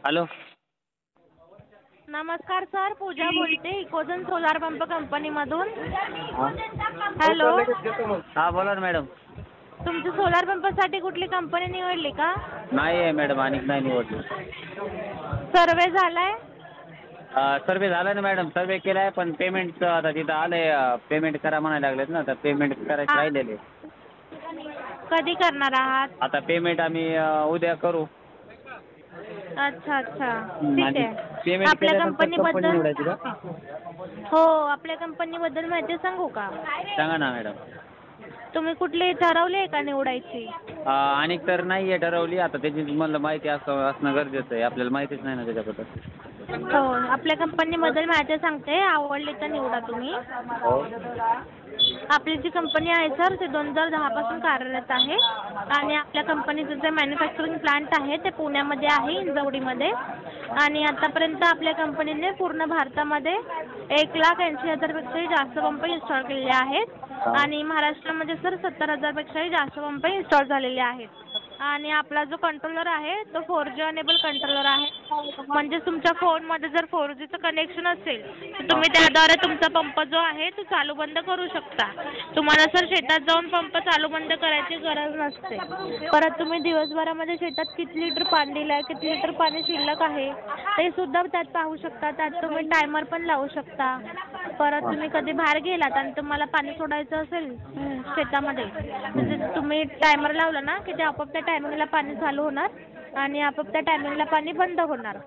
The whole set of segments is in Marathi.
हॅलो. नमस्कार सर, पूजा बोलते इकोजन सोलार पंप कंपनीमधून. हां हॅलो. हां बोला ना मॅडम. तुमची सोलार पंपासाठी कुठली कंपनी निवडली का? नाही आहे मॅडम, आणि नाही निवडली. सर्वे झालाय? सर्वे झाला ना मॅडम, सर्वे केला आहे, पण पेमेंटचं आता तिथं आलं आहे, पेमेंट करा म्हणायला लागलेत ना, तर पेमेंट करायचे हां. राहिलेले. कधी करणार आहात? आता पेमेंट आम्ही उद्या करू. अच्छा अच्छा, ठीक आणि आहे. पेमेंट आपल्या केल्यानंतर कंपनी कंपनीबद्दल. निवडायची का? हो, आपल्या कंपनीबद्दल माहिती सांगू का? सांगा ना मॅडम. तुम्ही कुठली ठरवली आहे का निवडायची? आणि तर नाही आहे ठरवली, आता त्याची मला माहिती असणं गरजेचं आहे, आपल्याला माहितीच नाही ना त्याच्याबद्दल. हो, आपल्या कंपनीबद्दल माहिती सांगते, आवडली तर निवडा तुम्ही. हो. आपली जी कंपनी आहे सर, ते 2010 पासून कार्यरत आहे आणि आपल्या कंपनीचं जे मॅन्युफॅक्चरिंग प्लांट आहे ते पुण्यामध्ये आहे, इंजवडीमध्ये. आणि आतापर्यंत आपल्या कंपनीने पूर्ण भारतामध्ये 1,80,000 पेक्षाही जास्त पंप इन्स्टॉल केलेले आहेत आणि महाराष्ट्रामध्ये सर 70,000 पेक्षाही जास्त पंप इन्स्टॉल झालेले आहेत. आणि आपला जो कंट्रोलर आहे तो 4G अनेबल कंट्रोलर आहे. म्हणजे तुमच्या फोनमध्ये जर 4Gचं कनेक्शन असेल तर तुम्ही त्याद्वारे तुमचा पंप जो आहे तो चालू बंद करू शकता. तुम्हाला सर शेतात जाऊन पंप चालू बंद करायची गरज नसते. परत तुम्ही दिवसभरामध्ये शेतात किती लिटर पाणी दिलं आहे, किती लिटर पाणी शिल्लक आहे ते सुद्धा त्यात पाहू शकता. त्यात तुम्ही टायमर पण लावू शकता. परत तुम्ही कधी बाहेर गेलात आणि तुम्हाला पाणी सोडायचं असेल शेतामध्ये, म्हणजे तुम्ही टायमर लावलं ना की ते आपोआप त्या टायमिंगला पाणी चालू होणार आणि आपोआप त्या टायमिंगला पाणी बंद होणार.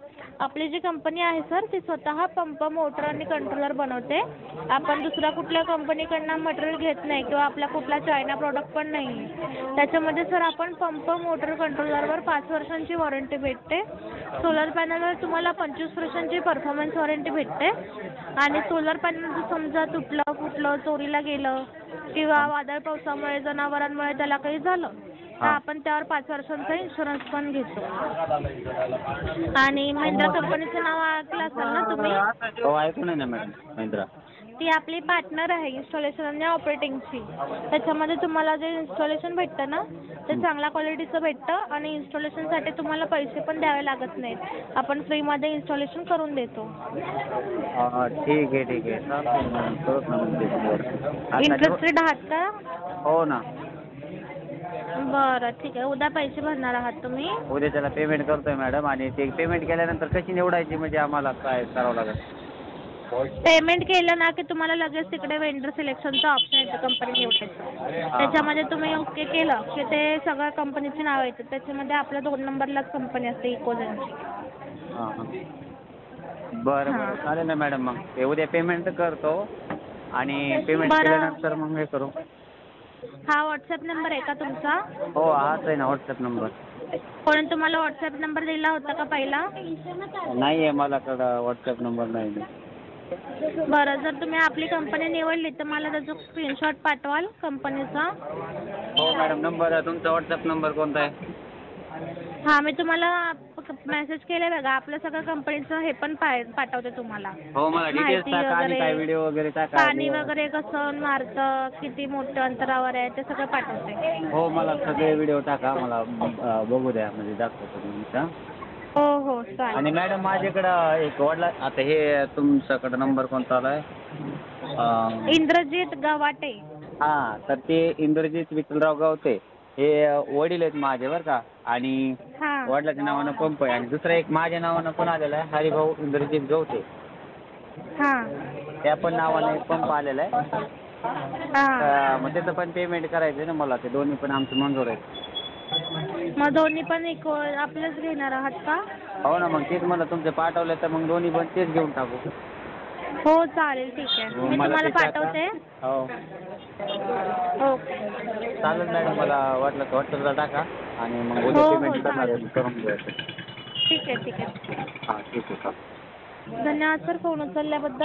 आपली जी कंपनी आहे सर ती स्वतः पंप, मोटर आणि कंट्रोलर बनवते. आपण दुसऱ्या कुठल्या कंपनीकडनं मटेरियल घेत नाही किंवा आपला कुठला चायना प्रॉडक्ट पण नाही. त्याच्यामध्ये सर आपण पंप, मोटर, कंट्रोलरवर 5 वर्षांची वॉरंटी भेटते. सोलर पॅनलवर तुम्हाला 25 वर्षांची परफॉर्मन्स वॉरंटी भेटते. आणि सोलर पॅनल जर समजा तुटलं, फुटलं, चोरीला गेलं किंवा वादळ पावसामुळे, जनावरांमुळे त्याला काही झालं तर आपण त्यावर 5 वर्षांचा इन्शुरन्स पण घेतो. आणि महिंद्रा कंपनीचं नाव ऐकलं असेल ना तुम्ही? हो, ऐकून आहे ना मॅडम, महिंद्रा. ती आपली पार्टनर आहे इन्स्टॉलेशन आणि ऑपरेटिंगची. त्याच्यामध्ये तुम्हाला जे इन्स्टॉलेशन भेटतं ना ते चांगल्या क्वालिटीचं भेटतं आणि इन्स्टॉलेशनसाठी तुम्हाला पैसे पण द्यावे लागत नाहीत. आपण फ्रीमध्ये इन्स्टॉलेशन करून देतो. ठीक आहे ठीक आहे, चालतं मॅडम, करूच ना मग. इंटरेस्टेड आहात का? हो ना. बरं ठीक आहे. उद्या पैसे भरणार आहात तुम्ही? उद्या त्याला पेमेंट करतोय मॅडम, आणि ते पेमेंट केल्यानंतर कशी निवडायची, म्हणजे आम्हाला काय करावं लागेल? पेमेंट केलं ना की तुम्हाला लगेच तिकडे वेंडर सिलेक्शनचा ऑप्शन येतो कंपनी निवडायचं. त्याच्यामध्ये तुम्ही ओके केलं की ते सगळ्या कंपनीची नावं येतात. त्याच्यामध्ये आपल्या 2 नंबरलाच कंपनी असते, इकोजनची. हां हां, बरं बरं, चालेल ना मॅडम. मग ते उद्या पेमेंट करतो आणि पेमेंट केल्यानंतर मग हे करू. हा व्हॉट्सॲप नंबर आहे का तुमचा? हो, हाच आहे ना व्हॉट्सॲप नंबर. कोणी तुम्हाला व्हॉट्सॲप नंबर दिला होता का पहिला? नाही आहे माझ्याकडं, व्हॉट्सॲप नंबर नाही आहे. बरं, जर तुम्ही आपली कंपनी निवडली तर मला त्याचा स्क्रीनशॉट पाठवाल कंपनीचा? हो मॅडम. नंबर तुमचा व्हॉट्सॲप नंबर कोणता आहे? हां, मी तुम्हाला मेसेज केलं आहे बघा. आपल्या सगळ्या कंपनीचं हे पण पाठवते तुम्हाला. हो, मला डिटेल्स माहिती टाका आणि काय वगैरे, व्हिडिओ वगैरे टाका. पाणी वगैरे कसं मारतं, किती मोठ्या अंतरावर आहे ते सगळं पाठवते. हो, मला सगळे व्हिडिओ टाका, मला बघू द्या, म्हणजे दाखवतो तुमचा. हो हो, चालेल. आणि मॅडम माझ्याकडं एक वडला, आता हे तुमच्याकडं नंबर कोणता आला आहे? इंद्रजित गवाटे. हां, तर ते इंद्रजित विठ्ठलराव गवते हे वडील आहेत माझे, बरं का. आणि हां वडिलाच्या नावानं पंप आहे, आणि दुसरा एक माझ्या नावानं पण आलेला आहे, हरिभाऊ इंद्रजित गवते. हां त्या पण नावाने एक पंप आलेला आहे. हां. मग त्याचं पण पेमेंट करायचं आहे ना मला, ते दोन्ही पण आमचं मंजूर आहे. मग दोन्ही पण आपलंच घेणार आहात का? हो ना, मग तेच मला तुमचे पाठवलं तर मग दोन्ही पण तेच घेऊन टाकू. हो चालेल, ठीक आहे. मी तुम्हाला पाठवते. हो ओके. चालेल मॅडम, मला वाटलं तर व्हॉट्सअपला टाका आणि मग हो उद्या हो, पेमेंट करणार चालेल. आहे, करून द्यायचं. ठीक आहे ठीक आहे. हां ठीक आहे, चालेल. धन्यवाद सर फोन उचलल्याबद्दल.